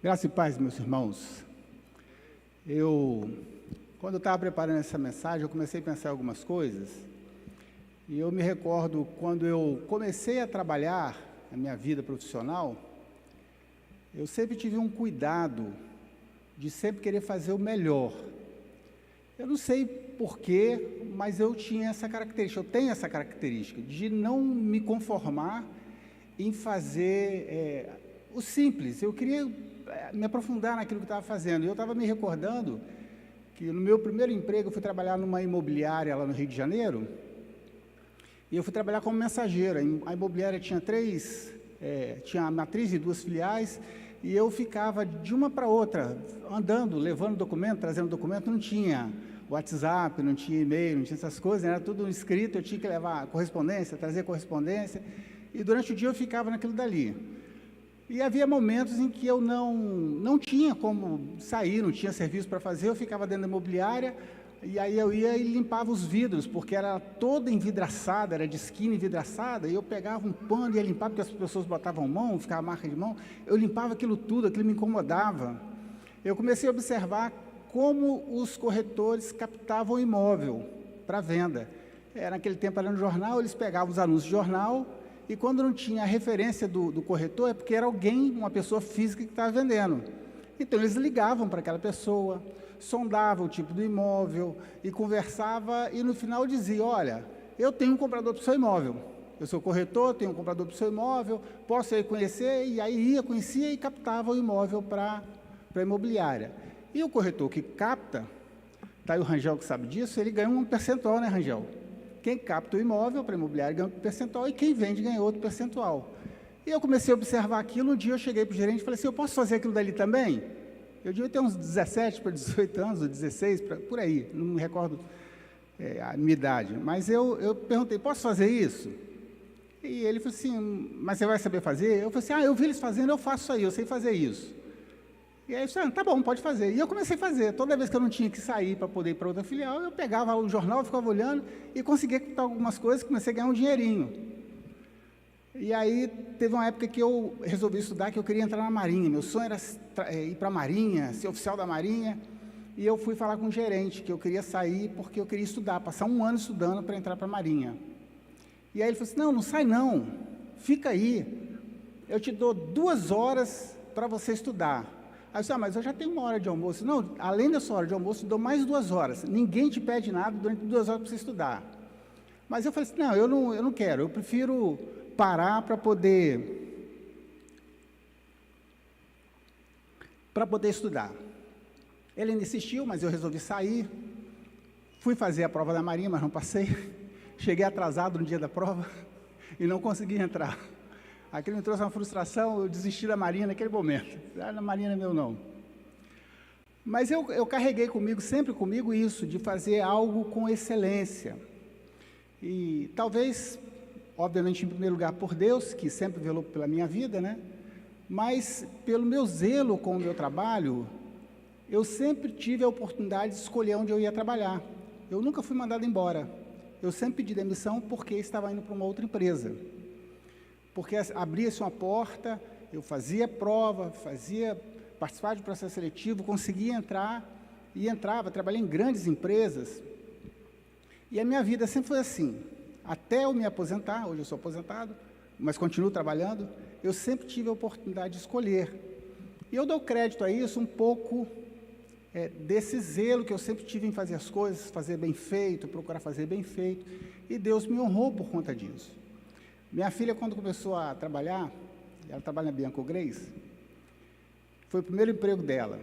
Graça e paz, meus irmãos. Quando eu estava preparando essa mensagem, eu comecei a pensar em algumas coisas, e eu me recordo quando eu comecei a trabalhar a minha vida profissional, eu sempre tive um cuidado de sempre querer fazer o melhor. Eu não sei porquê, mas eu tinha essa característica, eu tenho essa característica de não me conformar em fazer o simples. Eu queria me aprofundar naquilo que estava fazendo. Eu estava me recordando que no meu primeiro emprego eu fui trabalhar numa imobiliária lá no Rio de Janeiro, e eu fui trabalhar como mensageiro. A imobiliária tinha tinha a matriz e duas filiais, e eu ficava de uma para outra, andando, levando documento, trazendo documento. Não tinha WhatsApp, não tinha e-mail, não tinha essas coisas, era tudo escrito. Eu tinha que levar correspondência, trazer correspondência, e durante o dia eu ficava naquilo dali. E havia momentos em que eu não tinha como sair, não tinha serviço para fazer, eu ficava dentro da imobiliária, e aí eu ia e limpava os vidros, porque era toda envidraçada, era de esquina envidraçada, e eu pegava um pano e ia limpar, porque as pessoas botavam mão, ficava marca de mão, eu limpava aquilo tudo, aquilo me incomodava. Eu comecei a observar como os corretores captavam o imóvel para venda. Naquele tempo era no jornal, eles pegavam os anúncios de jornal, e quando não tinha a referência do corretor, é porque era alguém, uma pessoa física que estava vendendo. Então, eles ligavam para aquela pessoa, sondavam o tipo do imóvel, e conversava, e no final dizia: olha, eu tenho um comprador para o seu imóvel, eu sou corretor, tenho um comprador para o seu imóvel, posso ir conhecer? E aí ia, conhecia e captava o imóvel para a imobiliária. E o corretor que capta, está aí o Rangel que sabe disso, ele ganha um percentual, né, Rangel? Quem capta o imóvel para a imobiliária ganha um percentual, e quem vende ganha outro percentual. E eu comecei a observar aquilo. Um dia eu cheguei para o gerente e falei assim: eu posso fazer aquilo dali também? Eu devia ter uns 17 para 18 anos, ou 16, por aí, não me recordo a minha idade. Mas eu perguntei: posso fazer isso? E ele falou assim: mas você vai saber fazer? Eu falei assim: eu vi eles fazendo, eu faço isso aí, eu sei fazer isso. E aí eu disse: tá bom, pode fazer. E eu comecei a fazer. Toda vez que eu não tinha que sair para poder ir para outra filial, eu pegava o jornal, ficava olhando e conseguia captar algumas coisas, comecei a ganhar um dinheirinho. E aí teve uma época que eu resolvi estudar, que eu queria entrar na Marinha. Meu sonho era ir para a Marinha, ser oficial da Marinha. E eu fui falar com o gerente que eu queria sair porque eu queria estudar, passar um ano estudando para entrar para a Marinha. E aí ele falou assim: não sai não, fica aí. Eu te dou 2 horas para você estudar. Aí eu disse: mas eu já tenho 1 hora de almoço. Não, além da sua hora de almoço, eu dou mais 2 horas. Ninguém te pede nada durante 2 horas para você estudar. Mas eu falei assim: não, eu não quero, eu prefiro parar para poder estudar. Ele ainda insistiu, mas eu resolvi sair. Fui fazer a prova da Marinha, mas não passei. Cheguei atrasado no dia da prova e não consegui entrar. Aquilo me trouxe uma frustração, eu desisti da Marinha naquele momento. Na Marinha não é meu não. Mas eu carreguei sempre comigo isso, de fazer algo com excelência. E talvez, obviamente, em primeiro lugar por Deus, que sempre velou pela minha vida, né? Mas pelo meu zelo com o meu trabalho, eu sempre tive a oportunidade de escolher onde eu ia trabalhar. Eu nunca fui mandado embora. Eu sempre pedi demissão porque estava indo para uma outra empresa. Porque abria-se uma porta, eu fazia prova, participava de processo seletivo, conseguia entrar, e entrava, trabalhei em grandes empresas, e a minha vida sempre foi assim, até eu me aposentar. Hoje eu sou aposentado, mas continuo trabalhando. Eu sempre tive a oportunidade de escolher, e eu dou crédito a isso um pouco desse zelo que eu sempre tive em fazer as coisas, fazer bem feito, procurar fazer bem feito, e Deus me honrou por conta disso. Minha filha, quando começou a trabalhar, ela trabalha na Bianco Grace, foi o primeiro emprego dela.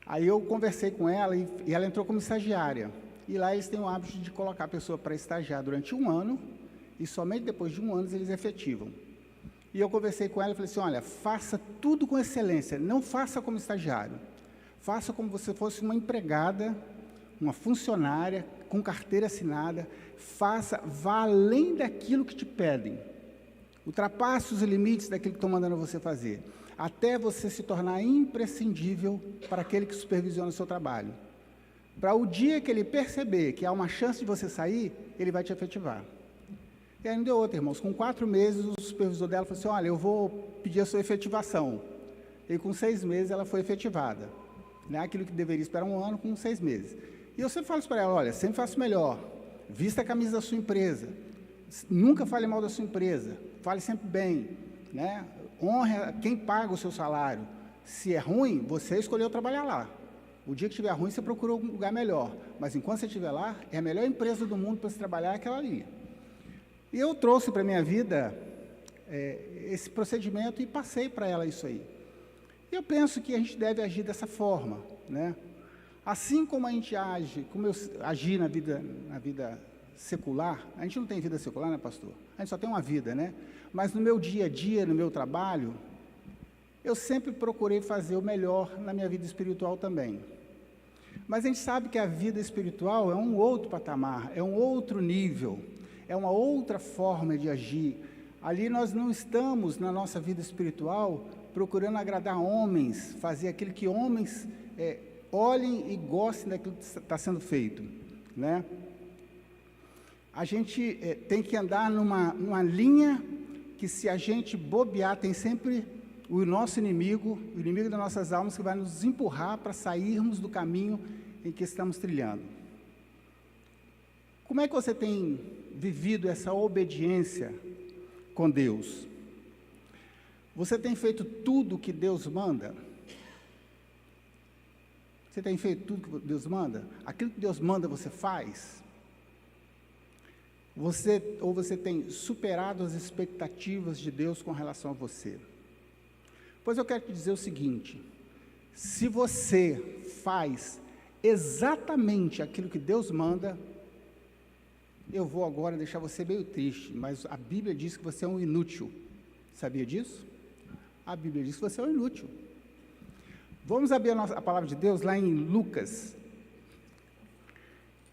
Aí eu conversei com ela e ela entrou como estagiária. E lá eles têm o hábito de colocar a pessoa para estagiar durante 1 ano, e somente depois de 1 ano eles efetivam. E eu conversei com ela e falei assim: olha, faça tudo com excelência, não faça como estagiário. Faça como se fosse uma empregada, uma funcionária, com carteira assinada. Vá além daquilo que te pedem. Ultrapasse os limites daquilo que estão mandando você fazer, até você se tornar imprescindível para aquele que supervisiona o seu trabalho. Para o dia que ele perceber que há uma chance de você sair, ele vai te efetivar. E aí não deu outra, irmãos. Com 4 meses, o supervisor dela falou assim: olha, eu vou pedir a sua efetivação. e com 6 meses ela foi efetivada. Né? Aquilo que deveria esperar 1 ano, com 6 meses. E eu sempre falo isso para ela, olha, sempre faça o melhor, vista a camisa da sua empresa, nunca fale mal da sua empresa, fale sempre bem, né? Honre quem paga o seu salário. Se é ruim, você escolheu trabalhar lá. O dia que estiver ruim, você procurou um lugar melhor. Mas enquanto você estiver lá, é a melhor empresa do mundo para se trabalhar, aquela ali. E eu trouxe para a minha vida esse procedimento e passei para ela isso aí. E eu penso que a gente deve agir dessa forma, né? Assim como a gente age, como eu agi na vida secular, a gente não tem vida secular, né, pastor? A gente só tem uma vida, né? Mas no meu dia a dia, no meu trabalho, eu sempre procurei fazer o melhor na minha vida espiritual também. Mas a gente sabe que a vida espiritual é um outro patamar, é um outro nível, é uma outra forma de agir. Ali nós não estamos, na nossa vida espiritual, procurando agradar homens, fazer aquilo que homens olhem e gostem daquilo que está sendo feito, né? A gente tem que andar numa linha que, se a gente bobear, tem sempre o nosso inimigo, o inimigo das nossas almas, que vai nos empurrar para sairmos do caminho em que estamos trilhando. Como é que você tem vivido essa obediência com Deus? Você tem feito tudo o que Deus manda? Você tem feito tudo que Deus manda? Aquilo que Deus manda, você faz? Ou você tem superado as expectativas de Deus com relação a você? Pois eu quero te dizer o seguinte: se você faz exatamente aquilo que Deus manda, eu vou agora deixar você meio triste, mas a Bíblia diz que você é um inútil. Sabia disso? A Bíblia diz que você é um inútil. Vamos abrir a palavra de Deus lá em Lucas,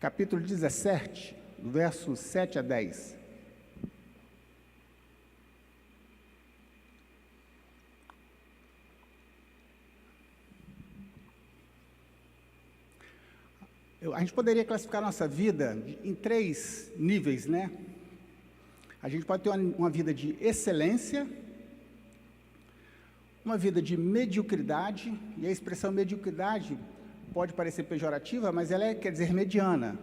capítulo 17, versos 7 a 10. A gente poderia classificar a nossa vida em 3 níveis, né? A gente pode ter uma vida de excelência, uma vida de mediocridade, e a expressão mediocridade pode parecer pejorativa, mas ela quer dizer mediana,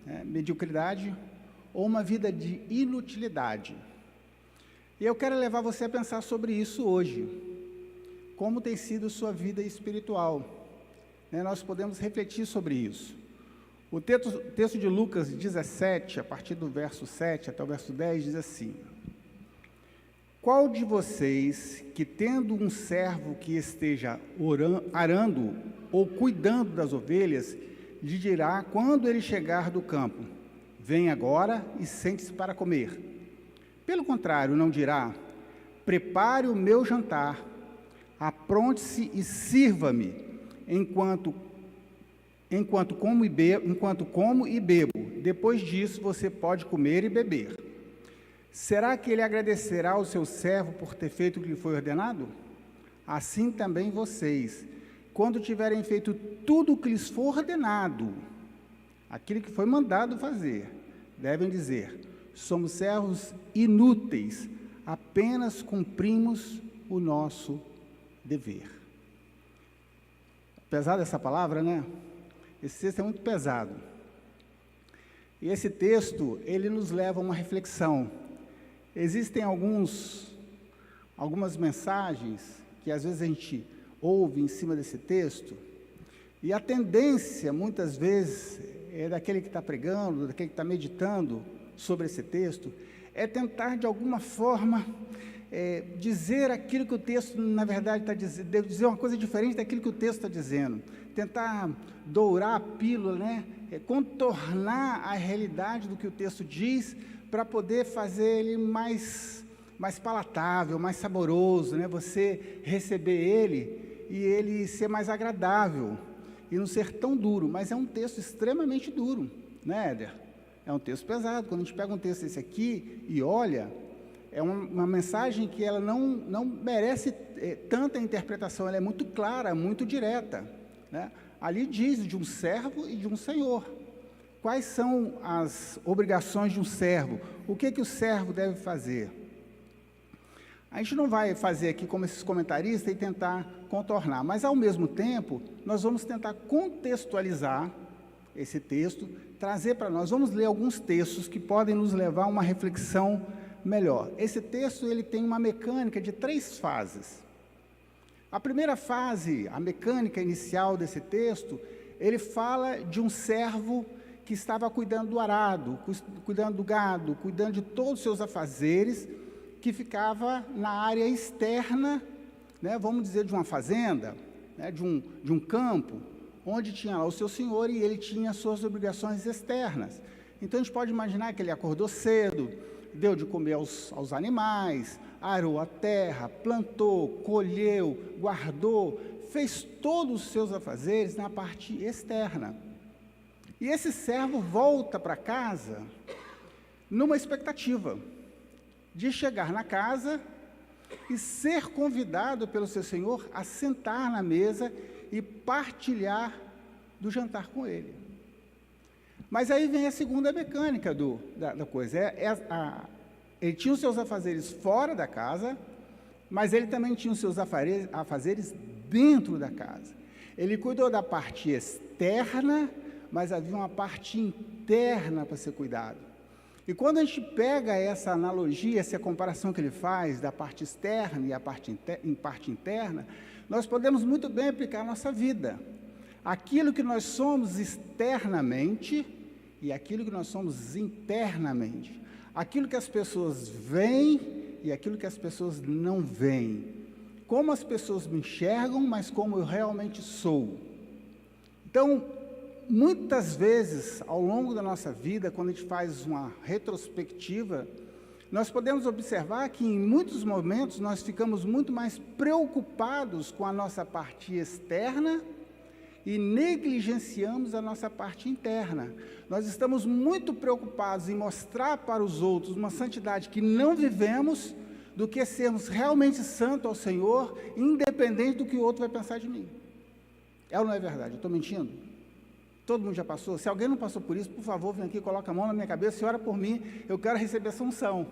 né? Mediocridade, ou uma vida de inutilidade. E eu quero levar você a pensar sobre isso hoje. Como tem sido sua vida espiritual, né? Nós podemos refletir sobre isso. O texto de Lucas 17, a partir do verso 7 até o verso 10, diz assim: qual de vocês, que tendo um servo que esteja arando ou cuidando das ovelhas, lhe dirá, quando ele chegar do campo, vem agora e sente-se para comer? Pelo contrário, não dirá, prepare o meu jantar, apronte-se e sirva-me, enquanto como e bebo, depois disso você pode comer e beber. Será que ele agradecerá ao seu servo por ter feito o que lhe foi ordenado? Assim também vocês, quando tiverem feito tudo o que lhes for ordenado, aquilo que foi mandado fazer, devem dizer, somos servos inúteis, apenas cumprimos o nosso dever. Pesada essa palavra, né? Esse texto é muito pesado. E esse texto, ele nos leva a uma reflexão. Existem algumas mensagens que às vezes a gente ouve em cima desse texto, e a tendência, muitas vezes, daquele que está pregando, daquele que está meditando sobre esse texto, é tentar, de alguma forma, dizer aquilo que o texto, na verdade, está dizendo, dizer uma coisa diferente daquilo que o texto está dizendo, tentar dourar a pílula, né? Contornar a realidade do que o texto diz, para poder fazer ele mais palatável, mais saboroso, né? Você receber ele e ele ser mais agradável, e não ser tão duro, mas é um texto extremamente duro, né, Éder? É um texto pesado. Quando a gente pega um texto desse aqui e olha, é uma mensagem que ela não merece tanta interpretação, ela é muito clara, muito direta, né? Ali diz de um servo e de um senhor. Quais são as obrigações de um servo? O que o servo deve fazer? A gente não vai fazer aqui como esses comentaristas e tentar contornar, mas, ao mesmo tempo, nós vamos tentar contextualizar esse texto, trazer para nós. Vamos ler alguns textos que podem nos levar a uma reflexão melhor. Esse texto ele tem uma mecânica de 3 fases. A primeira fase, a mecânica inicial desse texto, ele fala de um servo que estava cuidando do arado, cuidando do gado, cuidando de todos os seus afazeres, que ficava na área externa, né, vamos dizer, de uma fazenda, né, de um campo, onde tinha lá o seu senhor e ele tinha suas obrigações externas. Então, a gente pode imaginar que ele acordou cedo, deu de comer aos animais, arou a terra, plantou, colheu, guardou, fez todos os seus afazeres na parte externa. E esse servo volta para casa numa expectativa de chegar na casa e ser convidado pelo seu senhor a sentar na mesa e partilhar do jantar com ele. Mas aí vem a segunda mecânica da coisa. Ele tinha os seus afazeres fora da casa, mas ele também tinha os seus afazeres dentro da casa. Ele cuidou da parte externa, mas havia uma parte interna para ser cuidado. E quando a gente pega essa analogia, essa comparação que ele faz da parte externa e a parte interna, nós podemos muito bem aplicar a nossa vida. Aquilo que nós somos externamente e aquilo que nós somos internamente. Aquilo que as pessoas veem e aquilo que as pessoas não veem. Como as pessoas me enxergam, mas como eu realmente sou. Então, muitas vezes, ao longo da nossa vida, quando a gente faz uma retrospectiva, nós podemos observar que, em muitos momentos, nós ficamos muito mais preocupados com a nossa parte externa e negligenciamos a nossa parte interna. Nós estamos muito preocupados em mostrar para os outros uma santidade que não vivemos, do que sermos realmente santos ao Senhor, independente do que o outro vai pensar de mim. É ou não é verdade? Eu estou mentindo? Todo mundo já passou? Se alguém não passou por isso, por favor, vem aqui, coloca a mão na minha cabeça e ora por mim, eu quero receber essa unção.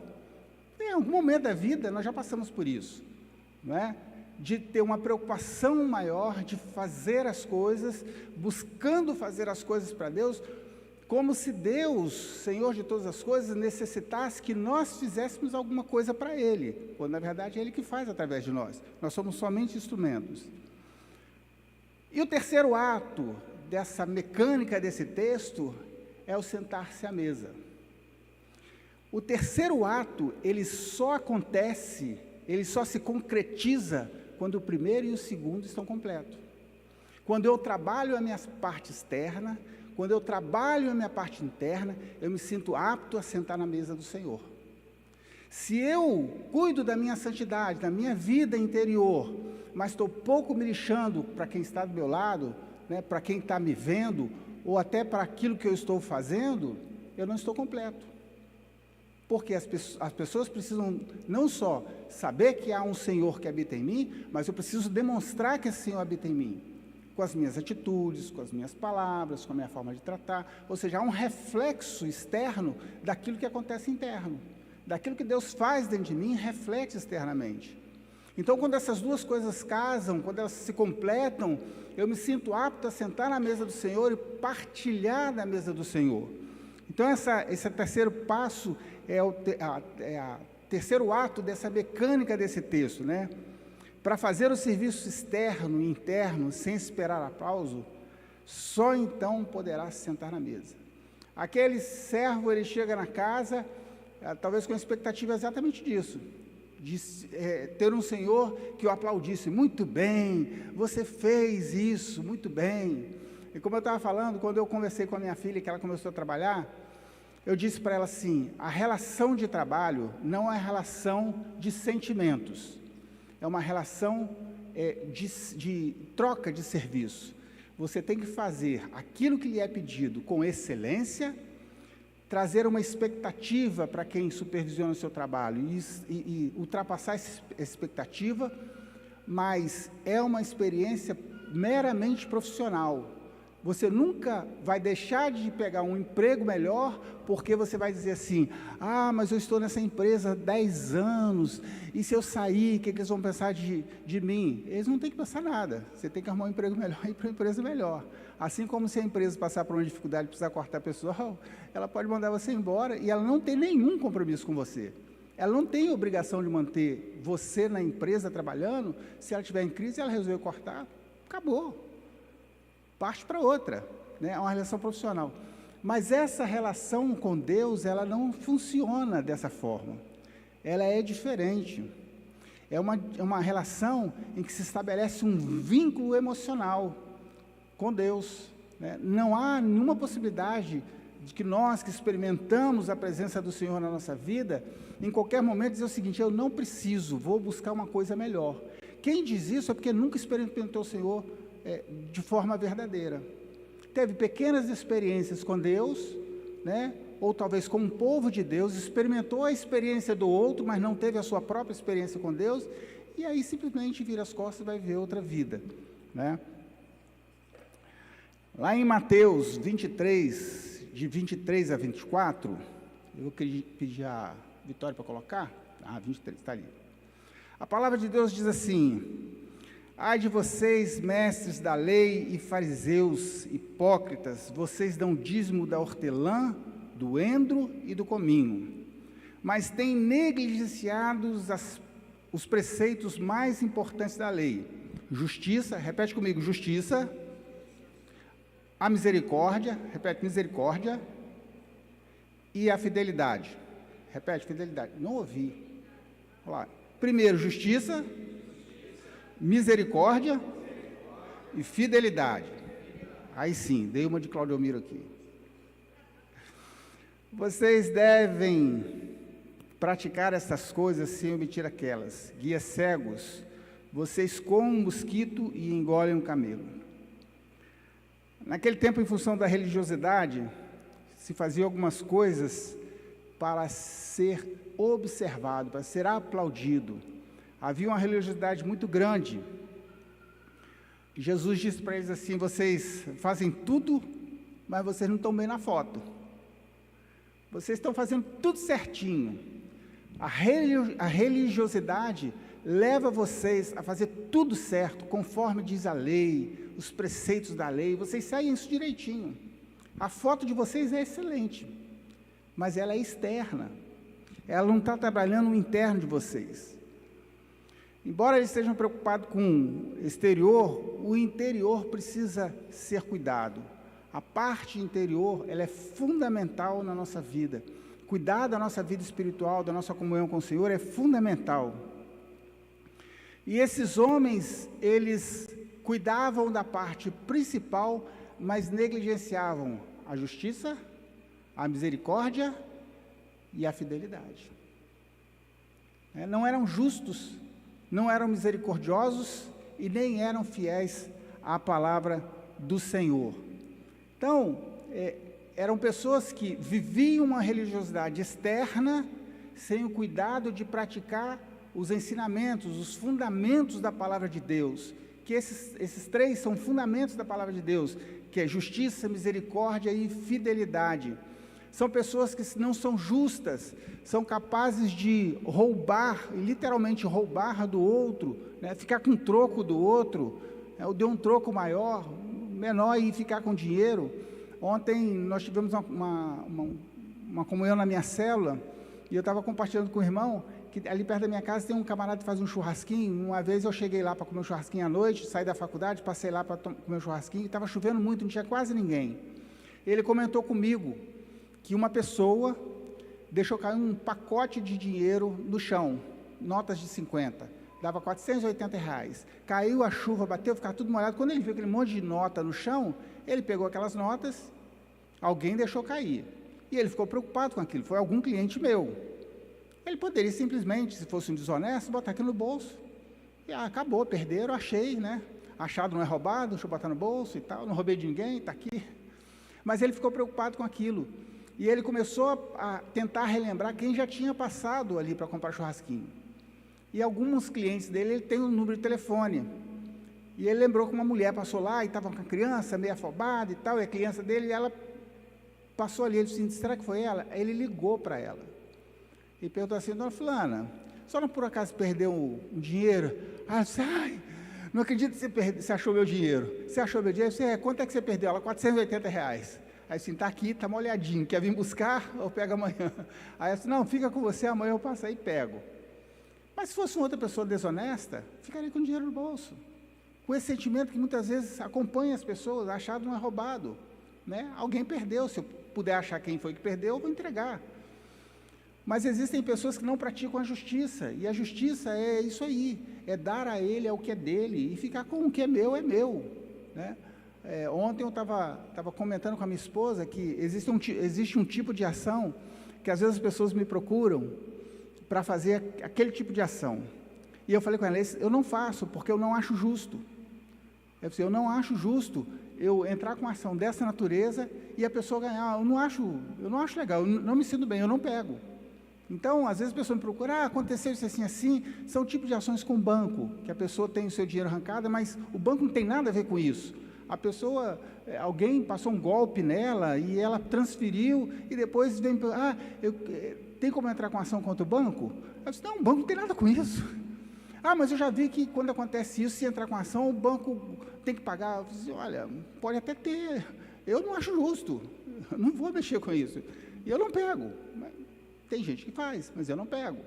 Em algum momento da vida, nós já passamos por isso, não é? De ter uma preocupação maior, de fazer as coisas, buscando fazer as coisas para Deus, como se Deus, Senhor de todas as coisas, necessitasse que nós fizéssemos alguma coisa para Ele, quando na verdade é Ele que faz através de nós. Nós somos somente instrumentos. E o terceiro ato dessa mecânica desse texto é o sentar-se à mesa. O terceiro ato, ele só acontece, ele só se concretiza quando o primeiro e o segundo estão completos. Quando eu trabalho a minha parte externa, quando eu trabalho a minha parte interna, eu me sinto apto a sentar na mesa do Senhor. Se eu cuido da minha santidade, da minha vida interior, mas estou pouco me lixando para quem está do meu lado, né, para quem está me vendo, ou até para aquilo que eu estou fazendo, eu não estou completo. Porque as pessoas precisam não só saber que há um Senhor que habita em mim, mas eu preciso demonstrar que esse Senhor habita em mim, com as minhas atitudes, com as minhas palavras, com a minha forma de tratar. Ou seja, há um reflexo externo daquilo que acontece interno. Daquilo que Deus faz dentro de mim, reflete externamente. Então, quando essas duas coisas casam, quando elas se completam, eu me sinto apto a sentar na mesa do Senhor e partilhar da mesa do Senhor. Então, esse terceiro passo é o terceiro ato dessa mecânica desse texto, né? Para fazer o serviço externo e interno, sem esperar aplauso, só então poderá se sentar na mesa. Aquele servo, ele chega na casa, talvez com a expectativa exatamente disso, de ter um Senhor que o aplaudisse. Muito bem, você fez isso, muito bem. E como eu estava falando, quando eu conversei com a minha filha, que ela começou a trabalhar, eu disse para ela assim, a relação de trabalho não é relação de sentimentos, é uma relação de troca de serviço. Você tem que fazer aquilo que lhe é pedido com excelência, trazer uma expectativa para quem supervisiona o seu trabalho e ultrapassar essa expectativa, mas é uma experiência meramente profissional. Você nunca vai deixar de pegar um emprego melhor porque você vai dizer assim, mas eu estou nessa empresa há 10 anos, e se eu sair, o que eles vão pensar de mim? Eles não têm que pensar nada, você tem que arrumar um emprego melhor e ir para uma empresa melhor. Assim como se a empresa passar por uma dificuldade e precisar cortar pessoal, ela pode mandar você embora e ela não tem nenhum compromisso com você. Ela não tem obrigação de manter você na empresa trabalhando. Se ela estiver em crise, ela resolveu cortar, acabou. Parte para outra, né? É uma relação profissional. Mas essa relação com Deus, ela não funciona dessa forma. Ela é diferente. É uma relação em que se estabelece um vínculo emocional com Deus, né? Não há nenhuma possibilidade de que nós que experimentamos a presença do Senhor na nossa vida, em qualquer momento dizer o seguinte, eu não preciso, vou buscar uma coisa melhor. Quem diz isso é porque nunca experimentou o Senhor de forma verdadeira. Teve pequenas experiências com Deus, né? Ou talvez com um povo de Deus, experimentou a experiência do outro, mas não teve a sua própria experiência com Deus, e aí simplesmente vira as costas e vai viver outra vida, né? Lá em Mateus 23, de 23 a 24, eu vou pedir a Vitória para colocar, 23, está ali. A palavra de Deus diz assim, ai de vocês, mestres da lei e fariseus, hipócritas, vocês dão dízimo da hortelã, do endro e do cominho, mas têm negligenciado os preceitos mais importantes da lei. Justiça, repete comigo, justiça, a misericórdia, repete, misericórdia, e a fidelidade. Repete, fidelidade. Não ouvi. Olha lá. Primeiro, justiça, misericórdia e fidelidade. Aí sim, dei uma de Claudio Miro aqui. Vocês devem praticar essas coisas sem omitir aquelas. Guias cegos, vocês comem um mosquito e engolem um camelo. Naquele tempo, em função da religiosidade, se fazia algumas coisas para ser observado, para ser aplaudido. Havia uma religiosidade muito grande. Jesus disse para eles assim, vocês fazem tudo, mas vocês não estão bem na foto. Vocês estão fazendo tudo certinho. A religiosidade leva vocês a fazer tudo certo, conforme diz a lei, os preceitos da lei, vocês seguem isso direitinho. A foto de vocês é excelente, mas ela é externa. Ela não está trabalhando o interno de vocês. Embora eles estejam preocupados com o exterior, o interior precisa ser cuidado. A parte interior, ela é fundamental na nossa vida. Cuidar da nossa vida espiritual, da nossa comunhão com o Senhor é fundamental. E esses homens, eles cuidavam da parte principal, mas negligenciavam a justiça, a misericórdia e a fidelidade. Não eram justos, não eram misericordiosos e nem eram fiéis à palavra do Senhor. Então, eram pessoas que viviam uma religiosidade externa, sem o cuidado de praticar os ensinamentos, os fundamentos da palavra de Deus, que esses três são fundamentos da palavra de Deus, que é justiça, misericórdia e fidelidade. São pessoas que não são justas, são capazes de roubar, literalmente roubar do outro, né? Ficar com troco do outro, ou deu um troco maior, menor e ficar com dinheiro. Ontem nós tivemos uma comunhão na minha célula, e eu estava compartilhando com o irmão, que ali perto da minha casa tem um camarada que faz um churrasquinho. Uma vez eu cheguei lá para comer um churrasquinho à noite, saí da faculdade, passei lá para comer um churrasquinho, e estava chovendo muito, não tinha quase ninguém. Ele comentou comigo que uma pessoa deixou cair um pacote de dinheiro no chão, notas de 50, dava R$480. Caiu a chuva, bateu, ficava tudo molhado. Quando ele viu aquele monte de nota no chão, ele pegou aquelas notas, alguém deixou cair. E ele ficou preocupado com aquilo, foi algum cliente meu. Ele poderia simplesmente, se fosse um desonesto, botar aqui no bolso. E acabou, perderam, achei, né? Achado não é roubado, deixa eu botar no bolso e tal, não roubei de ninguém, está aqui. Mas ele ficou preocupado com aquilo. E ele começou a tentar relembrar quem já tinha passado ali para comprar churrasquinho. E alguns clientes dele, ele tem um número de telefone. E ele lembrou que uma mulher passou lá e estava com a criança meio afobada e tal, e a criança dele, e ela passou ali, ele disse, será que foi ela? Aí ele ligou para ela e perguntou assim, dona fulana, a senhora por acaso perdeu um dinheiro? Ela disse, ai, não acredito que você achou meu dinheiro. Você achou meu dinheiro? Quanto é que você perdeu? Ela, R$480. Aí assim, está aqui, está molhadinho, quer vir buscar ou pega amanhã? Aí eu disse, não, fica com você, amanhã eu passo aí e pego. Mas se fosse uma outra pessoa desonesta, ficaria com dinheiro no bolso. Com esse sentimento que muitas vezes acompanha as pessoas, achado não é roubado. Né? Alguém perdeu, se eu puder achar quem foi que perdeu, eu vou entregar. Mas existem pessoas que não praticam a justiça, e a justiça é isso aí, é dar a ele o que é dele, e ficar com o que é meu, né? Ontem eu estava comentando com a minha esposa que existe um tipo de ação que às vezes as pessoas me procuram para fazer aquele tipo de ação. E eu falei com ela, eu não faço, porque eu não acho justo. Eu não acho justo eu entrar com uma ação dessa natureza e a pessoa ganhar. Eu não acho legal, eu não me sinto bem, eu não pego. Então, às vezes a pessoa me procura, aconteceu isso assim, são tipos de ações com o banco, que a pessoa tem o seu dinheiro arrancado, mas o banco não tem nada a ver com isso. A pessoa, alguém passou um golpe nela e ela transferiu e depois vem, tem como entrar com ação contra o banco? Eu disse, não, o banco não tem nada com isso. Mas eu já vi que quando acontece isso, se entrar com ação, o banco tem que pagar. Eu disse, olha, pode até ter, eu não acho justo, eu não vou mexer com isso. E eu não pego. Tem gente que faz, mas eu não pego.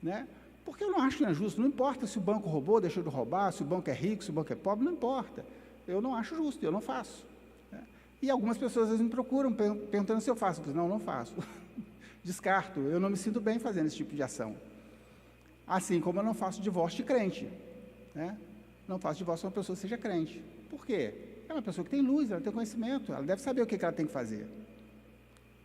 Né? Porque eu não acho que não é justo, não importa se o banco roubou, deixou de roubar, se o banco é rico, se o banco é pobre, não importa. Eu não acho justo, eu não faço. Né? E algumas pessoas às vezes me procuram perguntando se eu faço. Eu digo, não faço. Descarto, eu não me sinto bem fazendo esse tipo de ação. Assim como eu não faço divórcio de crente. Né? Não faço divórcio de uma pessoa que seja crente. Por quê? É uma pessoa que tem luz, ela tem conhecimento, ela deve saber o que ela tem que fazer.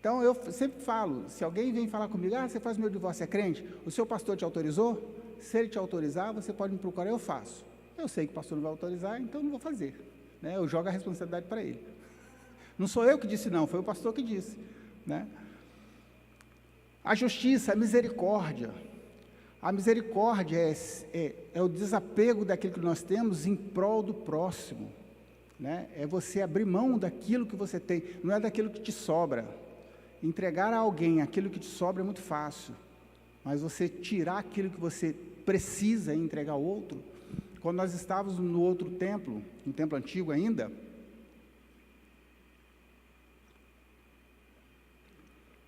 Então, eu sempre falo, se alguém vem falar comigo, você faz meu divórcio, é crente? O seu pastor te autorizou? Se ele te autorizar, você pode me procurar, eu faço. Eu sei que o pastor não vai autorizar, então não vou fazer. Né? Eu jogo a responsabilidade para ele. Não sou eu que disse não, foi o pastor que disse. Né? A justiça, a misericórdia. A misericórdia é o desapego daquilo que nós temos em prol do próximo. Né? É você abrir mão daquilo que você tem, não é daquilo que te sobra. Entregar a alguém aquilo que te sobra é muito fácil, mas você tirar aquilo que você precisa e entregar ao outro. Quando nós estávamos no outro templo, no templo antigo ainda,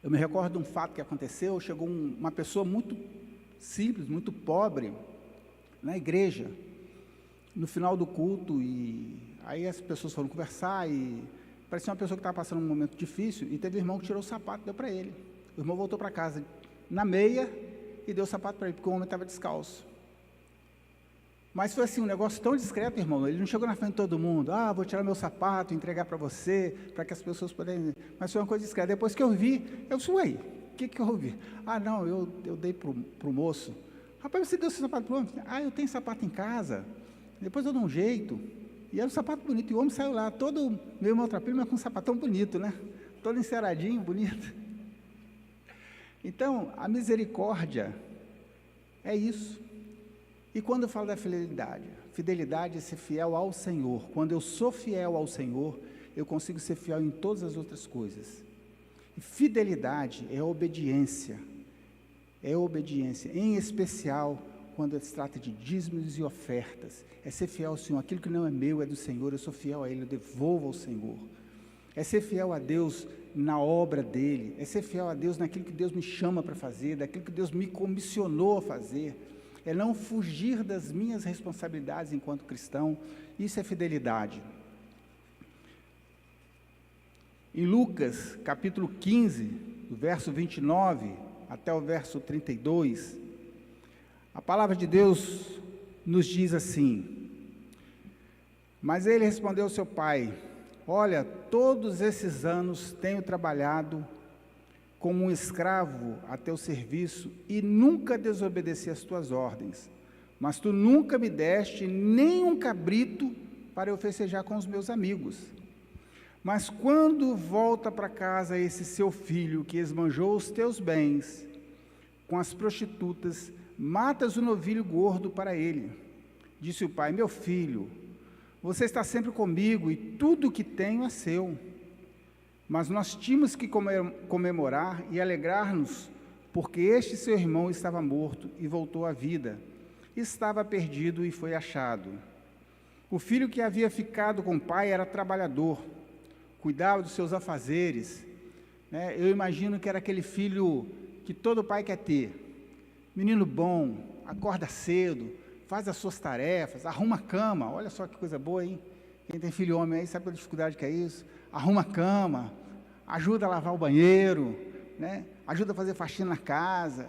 eu me recordo de um fato que aconteceu. Chegou uma pessoa muito simples, muito pobre, na igreja, no final do culto, e aí as pessoas foram conversar, e parecia uma pessoa que estava passando um momento difícil, e teve um irmão que tirou o sapato e deu para ele. O irmão voltou para casa na meia e deu o sapato para ele, porque o homem estava descalço. Mas foi assim, um negócio tão discreto, irmão, ele não chegou na frente de todo mundo, vou tirar meu sapato, entregar para você, para que as pessoas pudessem... Mas foi uma coisa discreta. Depois que eu vi, eu disse, ué, o que eu ouvi? Não, eu dei para o moço. Rapaz, você deu seu sapato para o homem? Eu tenho sapato em casa, depois eu dou um jeito. E era um sapato bonito, e o homem saiu lá, todo meio maltrapilho, mas com um sapatão bonito, né? Todo enceradinho, bonito. Então, a misericórdia é isso. E quando eu falo da fidelidade é ser fiel ao Senhor. Quando eu sou fiel ao Senhor, eu consigo ser fiel em todas as outras coisas. E fidelidade é obediência, em especial quando se trata de dízimos e ofertas. É ser fiel ao Senhor, aquilo que não é meu é do Senhor, eu sou fiel a Ele, eu devolvo ao Senhor. É ser fiel a Deus na obra dEle, é ser fiel a Deus naquilo que Deus me chama para fazer, daquilo que Deus me comissionou a fazer, é não fugir das minhas responsabilidades enquanto cristão. Isso é fidelidade. Em Lucas, capítulo 15, do verso 29 até o verso 32, a palavra de Deus nos diz assim: mas ele respondeu ao seu pai: olha, todos esses anos tenho trabalhado como um escravo a teu serviço e nunca desobedeci às tuas ordens, mas tu nunca me deste nem um cabrito para eu festejar com os meus amigos. Mas quando volta para casa esse seu filho que esbanjou os teus bens com as prostitutas, matas o novilho gordo para ele. Disse o pai: meu filho, Você está sempre comigo e tudo que tenho é seu. Mas nós tínhamos que comemorar e alegrar-nos, porque este seu irmão estava morto e voltou à vida. Estava perdido e foi achado. O filho que havia ficado com o pai era trabalhador, cuidava dos seus afazeres, né? Eu imagino que era aquele filho que todo pai quer ter. Menino bom, acorda cedo, faz as suas tarefas, arruma a cama. Olha só que coisa boa, hein? Quem tem filho homem aí sabe a dificuldade que é isso. Arruma a cama, ajuda a lavar o banheiro, né? Ajuda a fazer faxina na casa,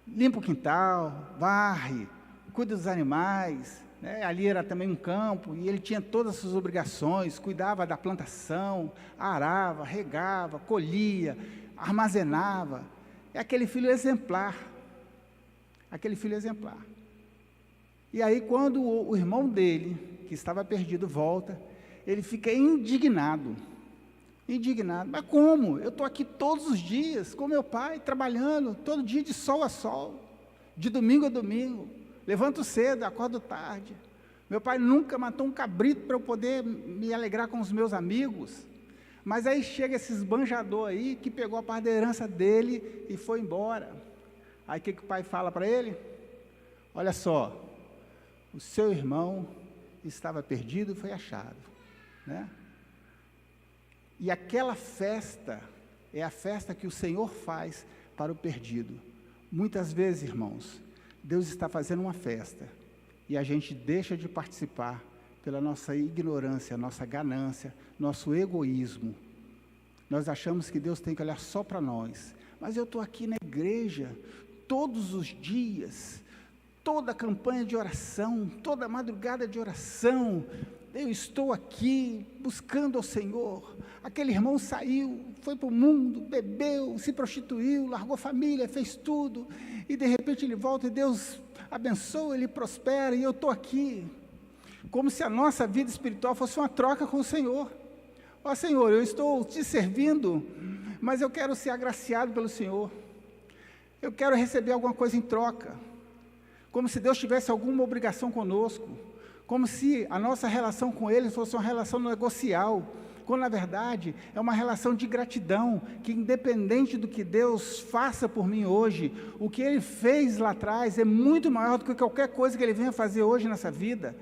limpa o quintal, varre, cuida dos animais, né? Ali era também um campo e ele tinha todas as suas obrigações, cuidava da plantação, arava, regava, colhia, armazenava. É aquele filho exemplar, aquele filho exemplar. E aí quando o irmão dele, que estava perdido, volta, ele fica indignado. Mas como? Eu estou aqui todos os dias com meu pai, trabalhando, todo dia de sol a sol, de domingo a domingo, levanto cedo, acordo tarde. Meu pai nunca matou um cabrito para eu poder me alegrar com os meus amigos. Mas aí chega esse esbanjador aí, que pegou a parte da herança dele e foi embora. Aí o que o pai fala para ele? Olha só, o seu irmão estava perdido e foi achado, né? E aquela festa é a festa que o Senhor faz para o perdido. Muitas vezes, irmãos, Deus está fazendo uma festa e a gente deixa de participar pela nossa ignorância, nossa ganância, nosso egoísmo. Nós achamos que Deus tem que olhar só para nós. Mas eu estou aqui na igreja todos os dias, toda a campanha de oração, toda a madrugada de oração, eu estou aqui buscando ao Senhor. Aquele irmão saiu, foi para o mundo, bebeu, se prostituiu, largou a família, fez tudo, e de repente ele volta e Deus abençoa, ele prospera, e eu estou aqui, como se a nossa vida espiritual fosse uma troca com o Senhor. Ó Senhor, eu estou te servindo, mas eu quero ser agraciado pelo Senhor, eu quero receber alguma coisa em troca, como se Deus tivesse alguma obrigação conosco, como se a nossa relação com Ele fosse uma relação negocial, quando na verdade é uma relação de gratidão, que independente do que Deus faça por mim hoje, o que Ele fez lá atrás é muito maior do que qualquer coisa que Ele venha fazer hoje nessa vida.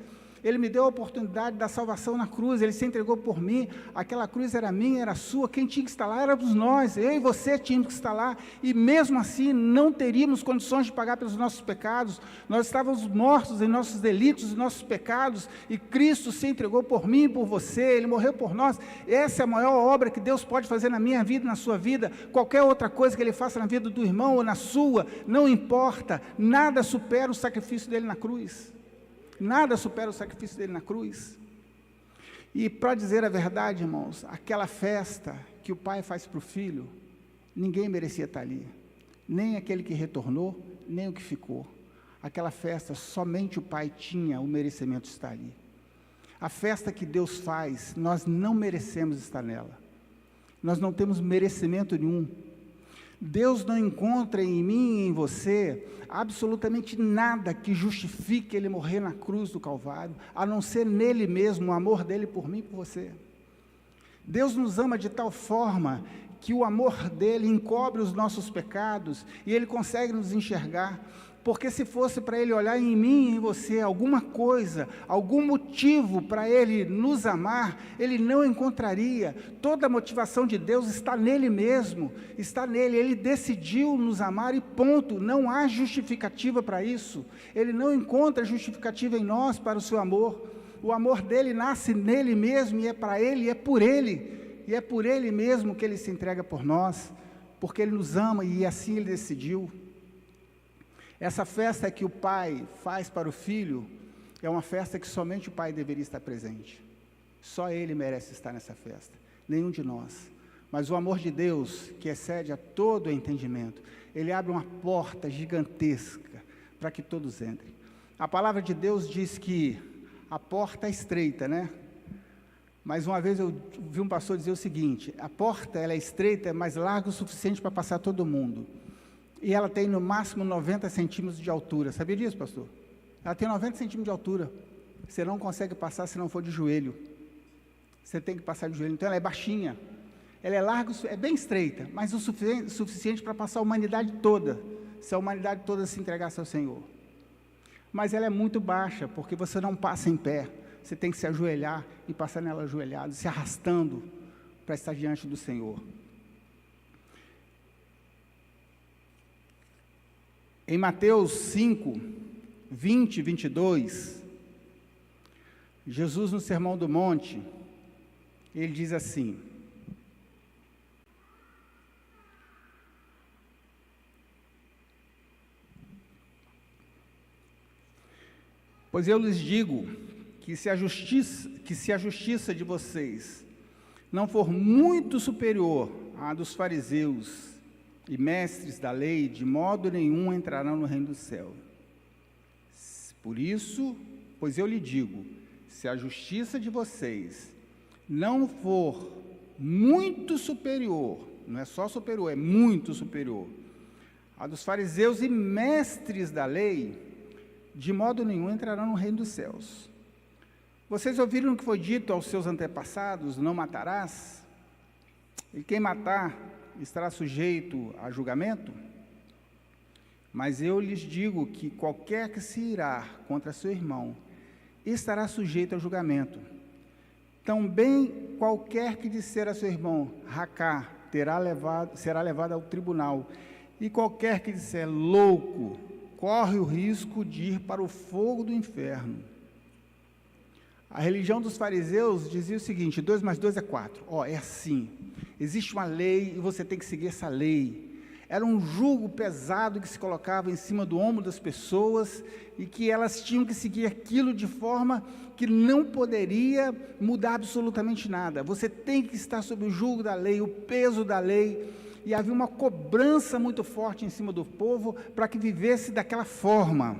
Ele me deu a oportunidade da salvação na cruz, Ele se entregou por mim, aquela cruz era minha, era sua, quem tinha que estar lá éramos nós, eu e você tínhamos que estar lá, e mesmo assim não teríamos condições de pagar pelos nossos pecados, nós estávamos mortos em nossos delitos, em nossos pecados, e Cristo se entregou por mim e por você, Ele morreu por nós. Essa é a maior obra que Deus pode fazer na minha vida e na sua vida. Qualquer outra coisa que Ele faça na vida do irmão ou na sua, não importa, nada supera o sacrifício dEle na cruz. Nada supera o sacrifício dele na cruz. E para dizer a verdade, irmãos, aquela festa que o pai faz para o filho, ninguém merecia estar ali, nem aquele que retornou, nem o que ficou. Aquela festa, somente o pai tinha o merecimento de estar ali. A festa que Deus faz, nós não merecemos estar nela, nós não temos merecimento nenhum. Deus não encontra em mim e em você absolutamente nada que justifique Ele morrer na cruz do Calvário, a não ser nele mesmo, o amor dEle por mim e por você. Deus nos ama de tal forma que o amor dEle encobre os nossos pecados e Ele consegue nos enxergar, porque se fosse para Ele olhar em mim e em você alguma coisa, algum motivo para Ele nos amar, Ele não encontraria. Toda a motivação de Deus está nele mesmo, está nele. Ele decidiu nos amar e ponto, não há justificativa para isso. Ele não encontra justificativa em nós para o seu amor. O amor dele nasce nele mesmo e é para Ele, e é por Ele. E é por Ele mesmo que Ele se entrega por nós, porque Ele nos ama e assim Ele decidiu. Essa festa que o pai faz para o filho, é uma festa que somente o pai deveria estar presente. Só ele merece estar nessa festa, nenhum de nós. Mas o amor de Deus, que excede a todo o entendimento, Ele abre uma porta gigantesca para que todos entrem. A palavra de Deus diz que a porta é estreita, né? Mas uma vez eu vi um pastor dizer o seguinte: a porta ela é estreita, mas larga o suficiente para passar todo mundo. E ela tem no máximo 90 centímetros de altura. Sabia disso, pastor? Ela tem 90 centímetros de altura. você não consegue passar se não for de joelho. Você tem que passar de joelho. Então ela é baixinha, ela é larga, é bem estreita, mas o suficiente para passar a humanidade toda, se a humanidade toda se entregasse ao Senhor. Mas ela é muito baixa, porque você não passa em pé, você tem que se ajoelhar e passar nela ajoelhado, se arrastando para estar diante do Senhor. Em Mateus 5, 20 e 22, Jesus no Sermão do Monte, ele diz assim: pois eu lhes digo que se a justiça de vocês não for muito superior à dos fariseus e mestres da lei, de modo nenhum entrarão no reino do céu. Por isso, pois eu lhe digo, se a justiça de vocês não for muito superior, não é só superior, é muito superior, à dos fariseus e mestres da lei, de modo nenhum entrarão no reino dos céus. Vocês ouviram o que foi dito aos seus antepassados: não matarás? E quem matar estará sujeito a julgamento? Mas eu lhes digo que qualquer que se irar contra seu irmão estará sujeito a julgamento. Também qualquer que disser a seu irmão, racá, será levado ao tribunal. E qualquer que disser louco, corre o risco de ir para o fogo do inferno. A religião dos fariseus dizia o seguinte: 2 mais 2 é 4. É assim, existe uma lei e você tem que seguir essa lei. Era um jugo pesado que se colocava em cima do ombro das pessoas e que elas tinham que seguir aquilo de forma que não poderia mudar absolutamente nada. Você tem que estar sob o jugo da lei, o peso da lei, e havia uma cobrança muito forte em cima do povo para que vivesse daquela forma.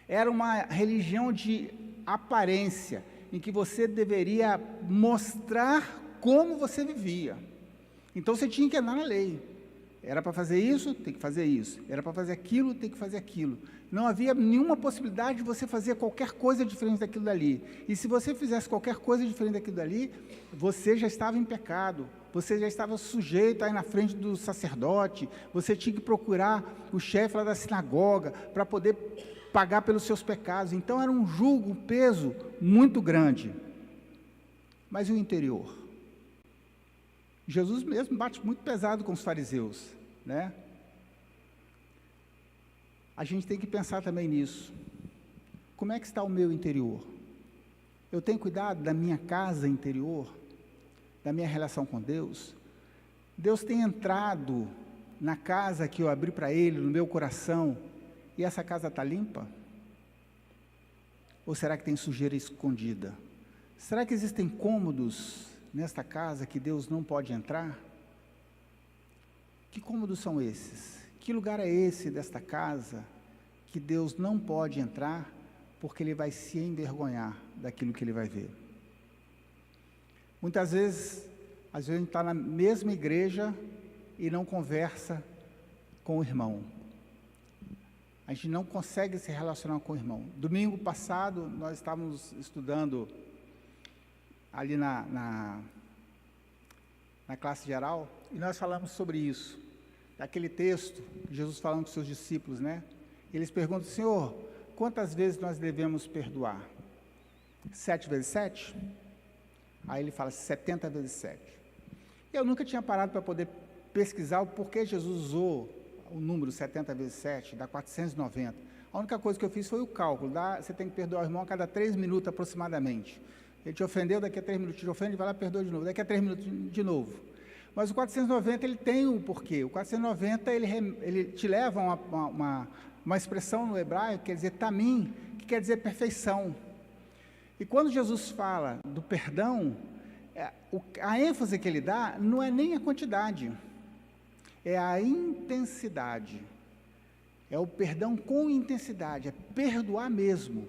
Era uma religião de aparência, em que você deveria mostrar como você vivia. Então você tinha que andar na lei. Era para fazer isso, tem que fazer isso. Era para fazer aquilo, tem que fazer aquilo. Não havia nenhuma possibilidade de você fazer qualquer coisa diferente daquilo dali. E se você fizesse qualquer coisa diferente daquilo dali, você já estava em pecado. Você já estava sujeito aí na frente do sacerdote. Você tinha que procurar o chefe lá da sinagoga para poder pagar pelos seus pecados. Então era um jugo, um peso muito grande. Mas e o interior? Jesus mesmo bate muito pesado com os fariseus, né? A gente tem que pensar também nisso. Como é que está o meu interior? Eu tenho cuidado da minha casa interior, da minha relação com Deus? Deus tem entrado na casa que eu abri para Ele, no meu coração, e essa casa está limpa? Ou será que tem sujeira escondida? Será que existem cômodos nesta casa que Deus não pode entrar? Que cômodos são esses? Que lugar é esse desta casa que Deus não pode entrar porque Ele vai se envergonhar daquilo que Ele vai ver? Muitas vezes, a gente está na mesma igreja e não conversa com o irmão. A gente não consegue se relacionar com o irmão. Domingo passado, nós estávamos estudando ali na classe geral, e nós falamos sobre isso, daquele texto, Jesus falando com seus discípulos, né? Eles perguntam: Senhor, quantas vezes nós devemos perdoar? 7 vezes 7? Aí ele fala 70 vezes 7. Eu nunca tinha parado para poder pesquisar o porquê Jesus usou o número 70 vezes 7, dá 490. A única coisa que eu fiz foi o cálculo, você tem que perdoar o irmão a cada 3 minutos aproximadamente. Ele te ofendeu, daqui a 3 minutos te ofende, vai lá e perdoa de novo, daqui a 3 minutos de novo. Mas o 490, ele tem um porquê. O 490, ele te leva a uma expressão no hebraico, quer dizer tamim, que quer dizer perfeição. E quando Jesus fala do perdão, a ênfase que ele dá não é nem a quantidade, é a intensidade. É o perdão com intensidade, é perdoar mesmo.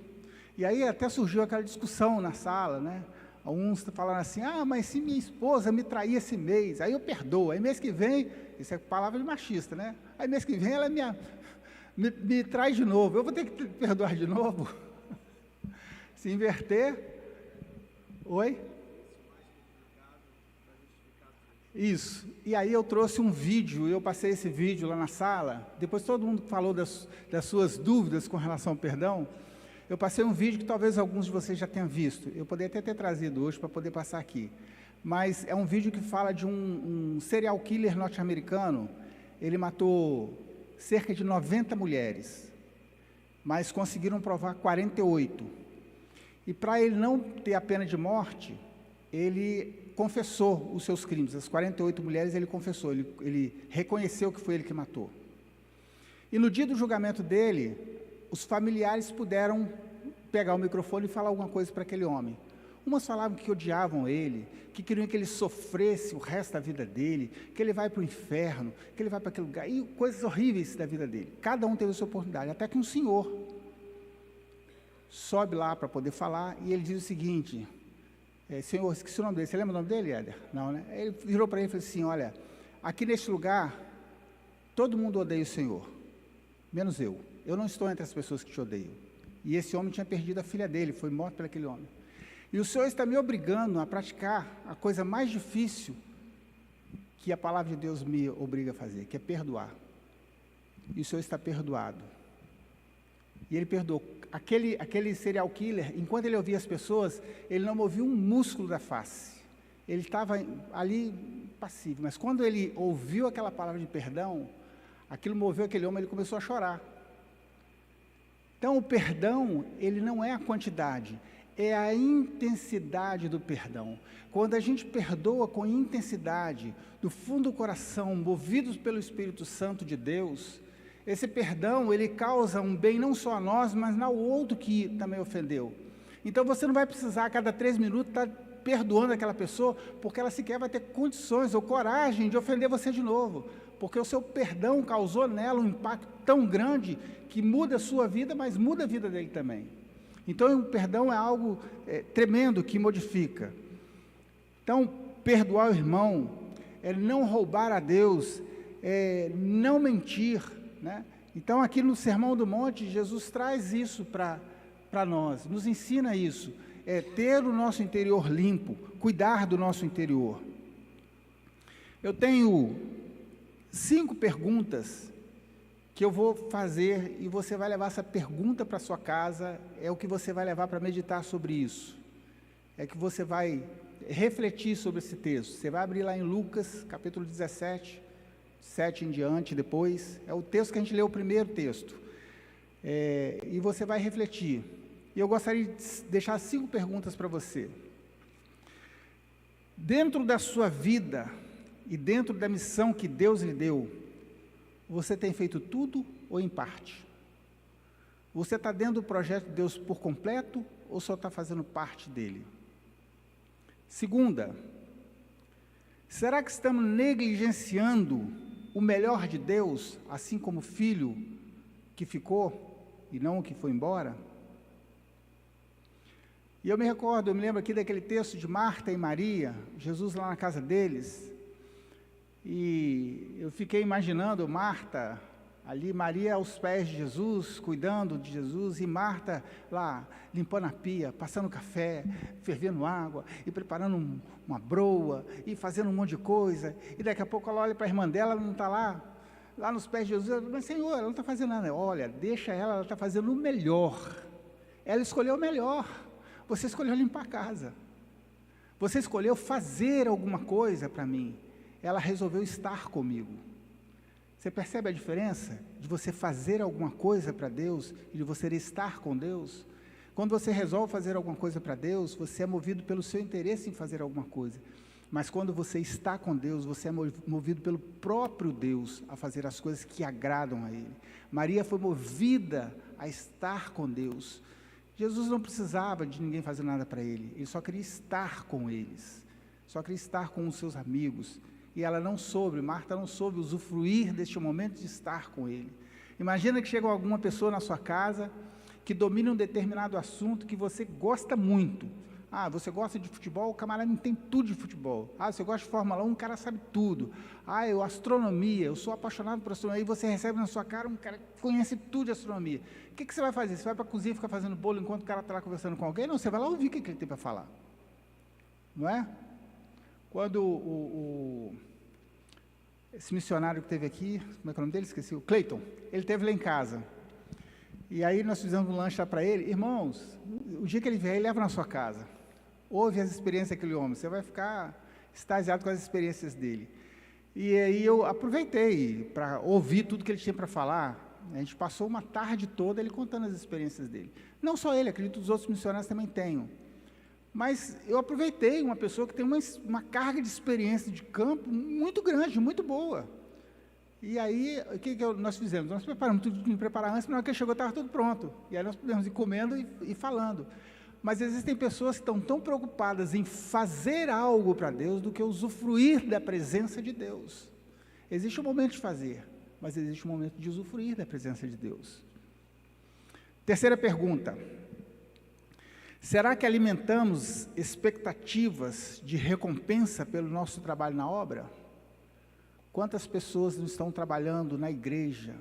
E aí até surgiu aquela discussão na sala, né? Alguns falaram assim: mas se minha esposa me trair esse mês, aí eu perdoo. Aí mês que vem, isso é palavra de machista, né? Aí mês que vem ela me traz de novo, eu vou ter que perdoar de novo? Se inverter, oi? Isso. E aí eu trouxe um vídeo, eu passei esse vídeo lá na sala, depois todo mundo falou das suas dúvidas com relação ao perdão, eu passei um vídeo que talvez alguns de vocês já tenham visto, eu poderia até ter trazido hoje para poder passar aqui, mas é um vídeo que fala de um serial killer norte-americano. Ele matou cerca de 90 mulheres, mas conseguiram provar 48. E para ele não ter a pena de morte, ele confessou os seus crimes. As 48 mulheres ele confessou, ele reconheceu que foi ele que matou. E no dia do julgamento dele, os familiares puderam pegar o microfone e falar alguma coisa para aquele homem. Umas falavam que odiavam ele, que queriam que ele sofresse o resto da vida dele, que ele vai para o inferno, que ele vai para aquele lugar, e coisas horríveis da vida dele. Cada um teve a sua oportunidade, até que um senhor sobe lá para poder falar, e ele diz o seguinte: senhor, esqueci o nome dele, você lembra o nome dele, Éder? Não, né? Ele virou para ele e falou assim: olha, aqui neste lugar, todo mundo odeia o Senhor, menos eu. Eu não estou entre as pessoas que te odeiam. E esse homem tinha perdido a filha dele, foi morto por aquele homem. E o Senhor está me obrigando a praticar a coisa mais difícil que a palavra de Deus me obriga a fazer, que é perdoar. E o Senhor está perdoado. E ele perdoou. Aquele serial killer, enquanto ele ouvia as pessoas, ele não movia um músculo da face. Ele estava ali passivo. Mas quando ele ouviu aquela palavra de perdão, aquilo moveu aquele homem, ele começou a chorar. Então, o perdão, ele não é a quantidade, é a intensidade do perdão. Quando a gente perdoa com intensidade, do fundo do coração, movidos pelo Espírito Santo de Deus, esse perdão, ele causa um bem não só a nós, mas ao outro que também ofendeu. Então, você não vai precisar, a cada 3 minutos, estar perdoando aquela pessoa, porque ela sequer vai ter condições ou coragem de ofender você de novo, porque o seu perdão causou nela um impacto tão grande, que muda a sua vida, mas muda a vida dele também. Então, o perdão é algo tremendo, que modifica. Então, perdoar o irmão, é não roubar a Deus, é não mentir, né? Então, aqui no Sermão do Monte, Jesus traz isso para nós, nos ensina isso, é ter o nosso interior limpo, cuidar do nosso interior. Eu tenho 5 perguntas que eu vou fazer, e você vai levar essa pergunta para sua casa, é o que você vai levar para meditar sobre isso, é que você vai refletir sobre esse texto. Você vai abrir lá em Lucas, capítulo 17, 7 em diante, depois, é o texto que a gente leu, o primeiro texto, e você vai refletir. E eu gostaria de deixar 5 perguntas para você. Dentro da sua vida, e dentro da missão que Deus lhe deu, você tem feito tudo ou em parte? Você está dentro do projeto de Deus por completo ou só está fazendo parte dele? Segunda, será que estamos negligenciando o melhor de Deus, assim como o filho que ficou e não o que foi embora? E eu me lembro aqui daquele texto de Marta e Maria, Jesus lá na casa deles, e eu fiquei imaginando Marta ali, Maria aos pés de Jesus, cuidando de Jesus, e Marta lá, limpando a pia, passando café, fervendo água, e preparando uma broa, e fazendo um monte de coisa, e daqui a pouco ela olha para a irmã dela, ela não está lá nos pés de Jesus, mas Senhor, ela não está fazendo nada. Olha, deixa ela está fazendo o melhor, ela escolheu o melhor, você escolheu limpar a casa, você escolheu fazer alguma coisa para mim, ela resolveu estar comigo. Você percebe a diferença de você fazer alguma coisa para Deus e de você estar com Deus? Quando você resolve fazer alguma coisa para Deus, você é movido pelo seu interesse em fazer alguma coisa. Mas quando você está com Deus, você é movido pelo próprio Deus a fazer as coisas que agradam a Ele. Maria foi movida a estar com Deus. Jesus não precisava de ninguém fazer nada para Ele, Ele só queria estar com eles, só queria estar com os seus amigos. E ela não soube, Marta não soube usufruir deste momento de estar com Ele. Imagina que chega alguma pessoa na sua casa, que domina um determinado assunto que você gosta muito, Ah, você gosta de futebol, o camarada entende tudo de futebol. Ah, você gosta de Fórmula 1, o cara sabe tudo. Ah, astronomia, eu sou apaixonado por astronomia, e você recebe na sua cara um cara que conhece tudo de astronomia. O que você vai fazer? Você vai para a cozinha e ficar fazendo bolo enquanto o cara está lá conversando com alguém? Não, você vai lá ouvir o que ele tem para falar. Não é? Quando esse missionário que teve aqui, como é que é o nome dele? Esqueci, o Cleiton, ele esteve lá em casa. E aí nós fizemos um lanche lá para ele. Irmãos, o dia que ele vier, ele leva na sua casa. Ouve as experiências daquele homem, você vai ficar extasiado com as experiências dele. E aí eu aproveitei para ouvir tudo que ele tinha para falar. A gente passou uma tarde toda ele contando as experiências dele. Não só ele, acredito que os outros missionários também tenham. Mas eu aproveitei uma pessoa que tem uma carga de experiência de campo muito grande, muito boa. E aí, o que nós fizemos? Nós preparamos tudo que preparar antes, mas na hora que ele chegou estava tudo pronto. E aí nós pudemos ir comendo e falando. Mas existem pessoas que estão tão preocupadas em fazer algo para Deus do que usufruir da presença de Deus. Existe um momento de fazer, mas existe um momento de usufruir da presença de Deus. Terceira pergunta. Será que alimentamos expectativas de recompensa pelo nosso trabalho na obra? Quantas pessoas não estão trabalhando na igreja,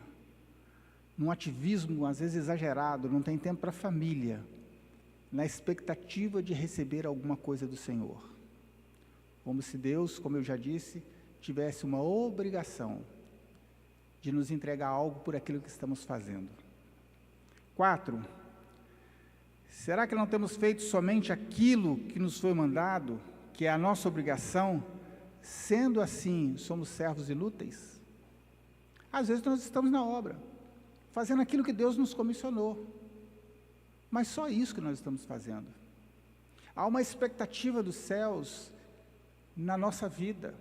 num ativismo às vezes exagerado, não tem tempo para a família, na expectativa de receber alguma coisa do Senhor? Como se Deus, como eu já disse, tivesse uma obrigação de nos entregar algo por aquilo que estamos fazendo. 4. Será que não temos feito somente aquilo que nos foi mandado, que é a nossa obrigação? Sendo assim, somos servos inúteis? Às vezes nós estamos na obra, fazendo aquilo que Deus nos comissionou, mas só isso que nós estamos fazendo. Há uma expectativa dos céus na nossa vida.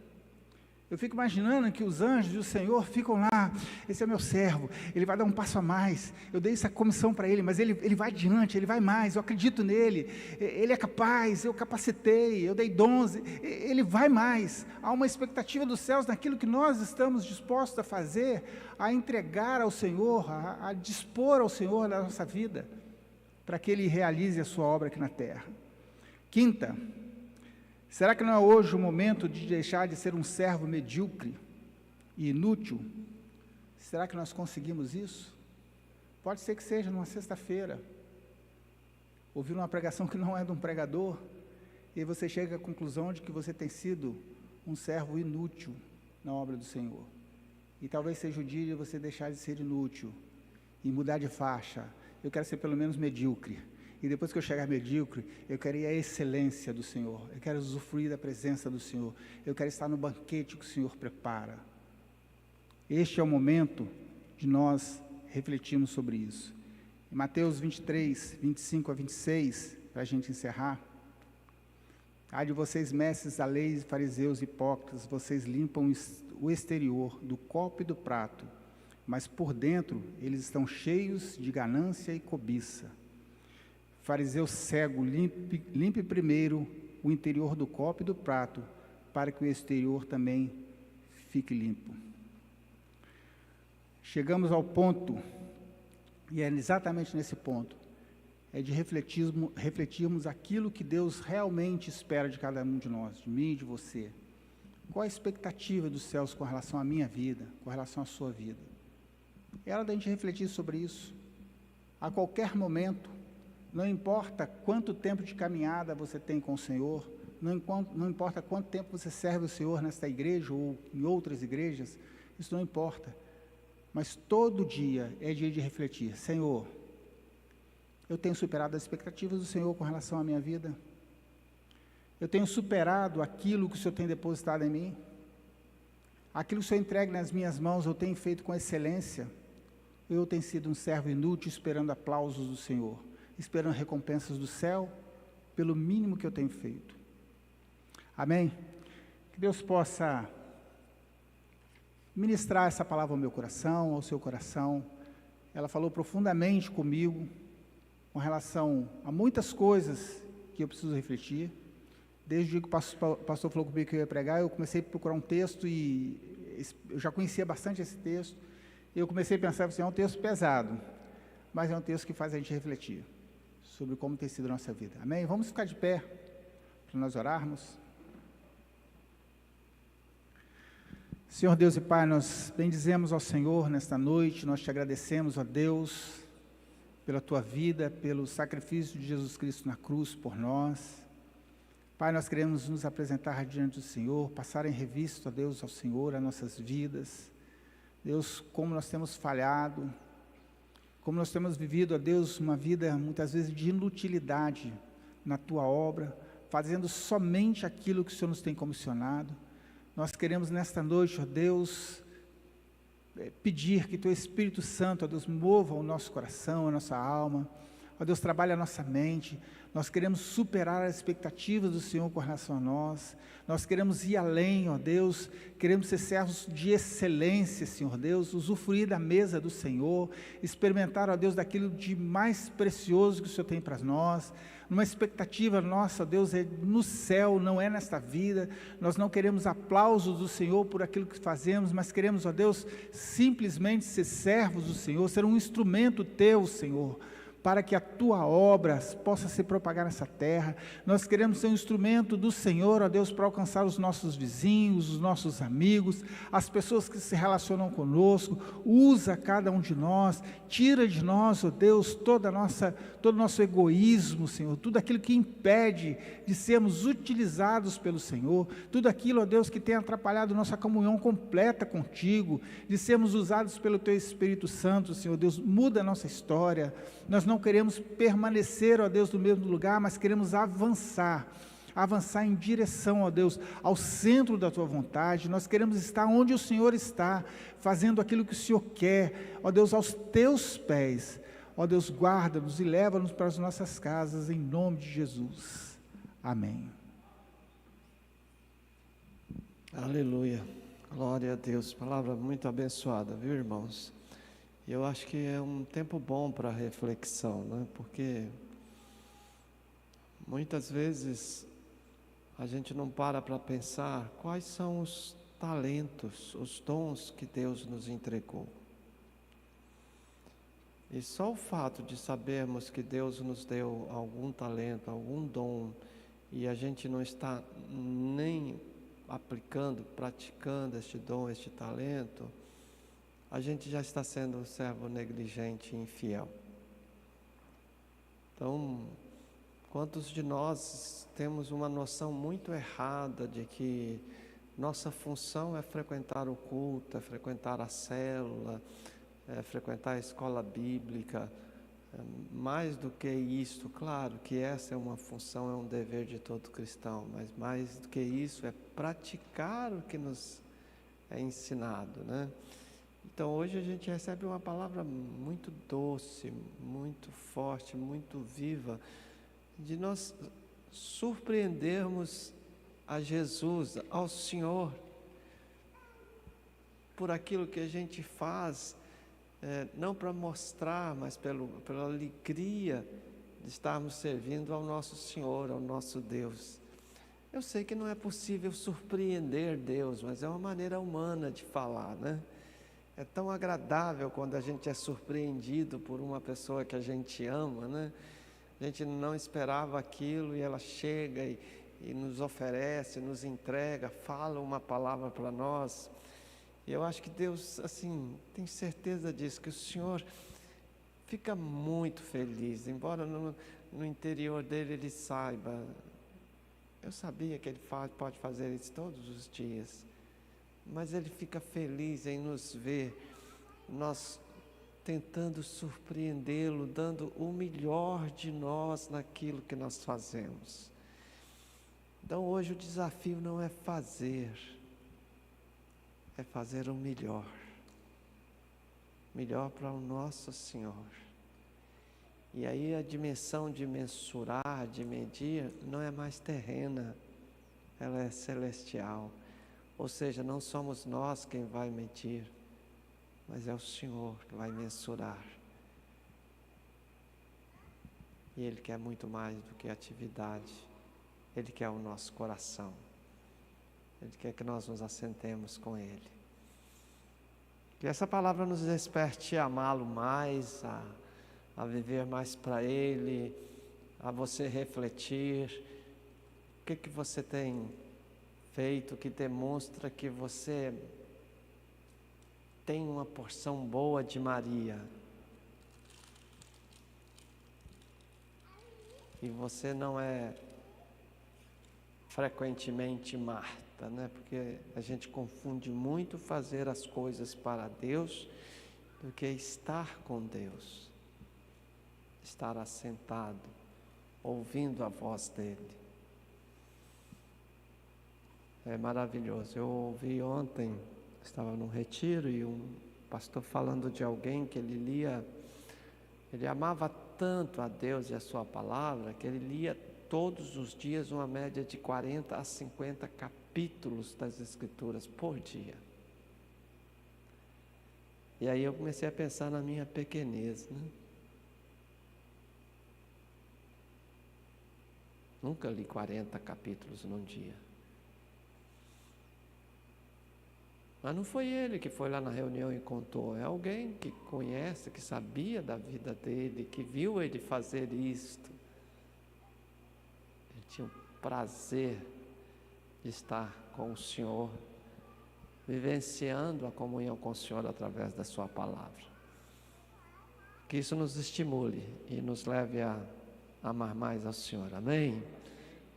Eu fico imaginando que os anjos do Senhor ficam lá, esse é meu servo, ele vai dar um passo a mais, eu dei essa comissão para ele, mas ele vai adiante, ele vai mais, eu acredito nele, ele é capaz, eu capacitei, eu dei dons, ele vai mais. Há uma expectativa dos céus naquilo que nós estamos dispostos a fazer, a entregar ao Senhor, a dispor ao Senhor na nossa vida, para que Ele realize a sua obra aqui na terra. 5. Será que não é hoje o momento de deixar de ser um servo medíocre e inútil? Será que nós conseguimos isso? Pode ser que seja numa sexta-feira, ouvindo uma pregação que não é de um pregador, e você chega à conclusão de que você tem sido um servo inútil na obra do Senhor. E talvez seja o dia de você deixar de ser inútil e mudar de faixa. Eu quero ser pelo menos medíocre. E depois que eu chegar medíocre, eu quero ir à excelência do Senhor. Eu quero usufruir da presença do Senhor. Eu quero estar no banquete que o Senhor prepara. Este é o momento de nós refletirmos sobre isso. Em Mateus 23, 25 a 26, para a gente encerrar. Ai de vocês, mestres da lei, fariseus hipócritas, vocês limpam o exterior do copo e do prato, mas por dentro eles estão cheios de ganância e cobiça. Fariseu cego, limpe primeiro o interior do copo e do prato, para que o exterior também fique limpo. Chegamos ao ponto, e é exatamente nesse ponto, é de refletirmos aquilo que Deus realmente espera de cada um de nós, de mim e de você. Qual a expectativa dos céus com relação à minha vida, com relação à sua vida? É hora da gente refletir sobre isso. A qualquer momento, não importa quanto tempo de caminhada você tem com o Senhor, não importa quanto tempo você serve o Senhor nesta igreja ou em outras igrejas, isso não importa. Mas todo dia é dia de refletir. Senhor, eu tenho superado as expectativas do Senhor com relação à minha vida? Eu tenho superado aquilo que o Senhor tem depositado em mim? Aquilo que o Senhor entrega nas minhas mãos, eu tenho feito com excelência? Ou eu tenho sido um servo inútil esperando aplausos do Senhor? Esperando recompensas do céu, pelo mínimo que eu tenho feito. Amém? Que Deus possa ministrar essa palavra ao meu coração, ao seu coração. Ela falou profundamente comigo, com relação a muitas coisas que eu preciso refletir. Desde o dia que o pastor falou comigo que eu ia pregar, eu comecei a procurar um texto e eu já conhecia bastante esse texto. E eu comecei a pensar assim, é um texto pesado, mas é um texto que faz a gente refletir sobre como tem sido a nossa vida. Amém? Vamos ficar de pé para nós orarmos. Senhor Deus e Pai, nós bendizemos ao Senhor nesta noite, nós te agradecemos, ó Deus, pela tua vida, pelo sacrifício de Jesus Cristo na cruz por nós. Pai, nós queremos nos apresentar diante do Senhor, passar em revista, ó Deus, ao Senhor, as nossas vidas. Deus, como nós temos falhado, como nós temos vivido, ó Deus, uma vida muitas vezes de inutilidade na tua obra, fazendo somente aquilo que o Senhor nos tem comissionado. Nós queremos nesta noite, ó Deus, pedir que teu Espírito Santo, ó Deus, mova o nosso coração, a nossa alma, ó Deus, trabalhe a nossa mente. Nós queremos superar as expectativas do Senhor com relação a nós queremos ir além, ó Deus, queremos ser servos de excelência, Senhor Deus, usufruir da mesa do Senhor, experimentar, ó Deus, daquilo de mais precioso que o Senhor tem para nós. Uma expectativa nossa, Deus, é no céu, não é nesta vida. Nós não queremos aplausos do Senhor por aquilo que fazemos, mas queremos, ó Deus, simplesmente ser servos do Senhor, ser um instrumento teu, Senhor, para que a tua obra possa se propagar nessa terra. Nós queremos ser um instrumento do Senhor, ó Deus, para alcançar os nossos vizinhos, os nossos amigos, as pessoas que se relacionam conosco. Usa cada um de nós, tira de nós, ó Deus, todo o nosso egoísmo, Senhor, tudo aquilo que impede de sermos utilizados pelo Senhor, tudo aquilo, ó Deus, que tem atrapalhado nossa comunhão completa contigo, de sermos usados pelo teu Espírito Santo, Senhor Deus. Muda a nossa história. Nós não queremos permanecer, ó Deus, no mesmo lugar, mas queremos avançar em direção, ó Deus, ao centro da tua vontade. Nós queremos estar onde o Senhor está, fazendo aquilo que o Senhor quer, ó Deus, aos teus pés. Ó Deus, guarda-nos e leva-nos para as nossas casas, em nome de Jesus. Amém. Aleluia, glória a Deus, palavra muito abençoada, viu, irmãos? E eu acho que é um tempo bom para reflexão, né? Porque muitas vezes a gente não para pensar quais são os talentos, os dons que Deus nos entregou. E só o fato de sabermos que Deus nos deu algum talento, algum dom, e a gente não está nem aplicando, praticando este dom, este talento, a gente já está sendo um servo negligente e infiel. Então, quantos de nós temos uma noção muito errada de que nossa função é frequentar o culto, é frequentar a célula, é frequentar a escola bíblica? Mais do que isso, claro que essa é uma função, é um dever de todo cristão, mas mais do que isso é praticar o que nos é ensinado, né? Então hoje a gente recebe uma palavra muito doce, muito forte, muito viva, de nós surpreendermos a Jesus, ao Senhor, por aquilo que a gente faz, não para mostrar, mas pela alegria de estarmos servindo ao nosso Senhor, ao nosso Deus. Eu sei que não é possível surpreender Deus, mas é uma maneira humana de falar, né? É tão agradável quando a gente é surpreendido por uma pessoa que a gente ama, né? A gente não esperava aquilo e ela chega e nos oferece, nos entrega, fala uma palavra para nós. E eu acho que Deus, assim, tem certeza disso, que o Senhor fica muito feliz, embora no interior dele ele saiba. Eu sabia que ele pode fazer isso todos os dias, mas ele fica feliz em nos ver, nós tentando surpreendê-lo, dando o melhor de nós naquilo que nós fazemos. Então hoje o desafio não é fazer, é fazer o melhor para o nosso Senhor. E aí a dimensão de mensurar, de medir, não é mais terrena, ela é celestial. Ou seja, não somos nós quem vai medir, mas é o Senhor que vai mensurar. E Ele quer muito mais do que atividade, Ele quer o nosso coração. Ele quer que nós nos assentemos com Ele. Que essa palavra nos desperte a amá-lo mais, a viver mais para Ele, a você refletir. O que você tem feito que demonstra que você tem uma porção boa de Maria? E você não é frequentemente Marta, né? Porque a gente confunde muito fazer as coisas para Deus do que estar com Deus. Estar assentado, ouvindo a voz dEle. É maravilhoso. Eu ouvi ontem, estava num retiro, e um pastor falando de alguém que ele amava tanto a Deus e a sua palavra, que ele lia todos os dias uma média de 40 a 50 capítulos das Escrituras por dia. E aí eu comecei a pensar na minha pequenez, né? Nunca li 40 capítulos num dia. Mas não foi ele que foi lá na reunião e contou, é alguém que conhece, que sabia da vida dele, que viu ele fazer isto. Ele tinha o prazer de estar com o Senhor, vivenciando a comunhão com o Senhor através da sua palavra. Que isso nos estimule e nos leve a amar mais ao Senhor, amém?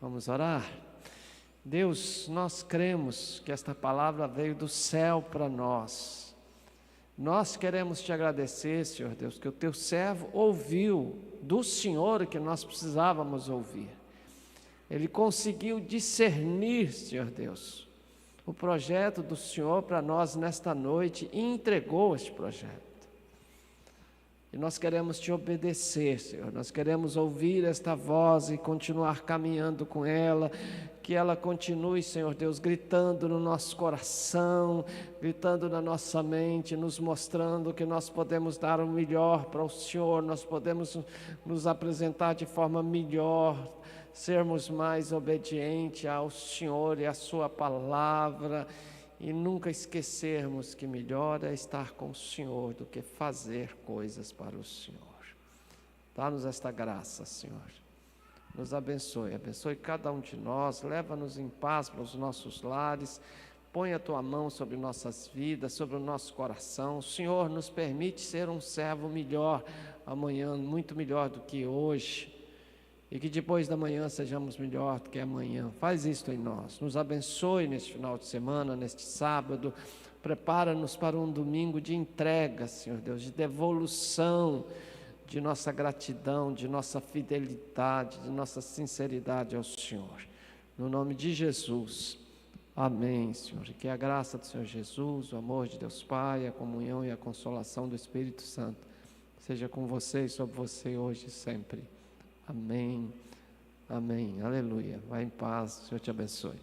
Vamos orar? Deus, nós cremos que esta palavra veio do céu para nós. Nós queremos te agradecer, Senhor Deus, que o teu servo ouviu do Senhor o que nós precisávamos ouvir. Ele conseguiu discernir, Senhor Deus, o projeto do Senhor para nós nesta noite e entregou este projeto. E nós queremos te obedecer, Senhor, nós queremos ouvir esta voz e continuar caminhando com ela, que ela continue, Senhor Deus, gritando no nosso coração, gritando na nossa mente, nos mostrando que nós podemos dar o melhor para o Senhor, nós podemos nos apresentar de forma melhor, sermos mais obedientes ao Senhor e à sua palavra, e nunca esquecermos que melhor é estar com o Senhor do que fazer coisas para o Senhor. Dá-nos esta graça, Senhor. Nos abençoe, abençoe cada um de nós, leva-nos em paz para os nossos lares, põe a tua mão sobre nossas vidas, sobre o nosso coração. O Senhor nos permite ser um servo melhor amanhã, muito melhor do que hoje. E que depois da manhã sejamos melhor do que amanhã. Faz isto em nós. Nos abençoe neste final de semana, neste sábado. Prepara-nos para um domingo de entrega, Senhor Deus, de devolução de nossa gratidão, de nossa fidelidade, de nossa sinceridade ao Senhor. No nome de Jesus. Amém, Senhor. E que a graça do Senhor Jesus, o amor de Deus Pai, a comunhão e a consolação do Espírito Santo seja com você e sobre você hoje e sempre. Amém, amém, aleluia. Vai em paz, o Senhor te abençoe.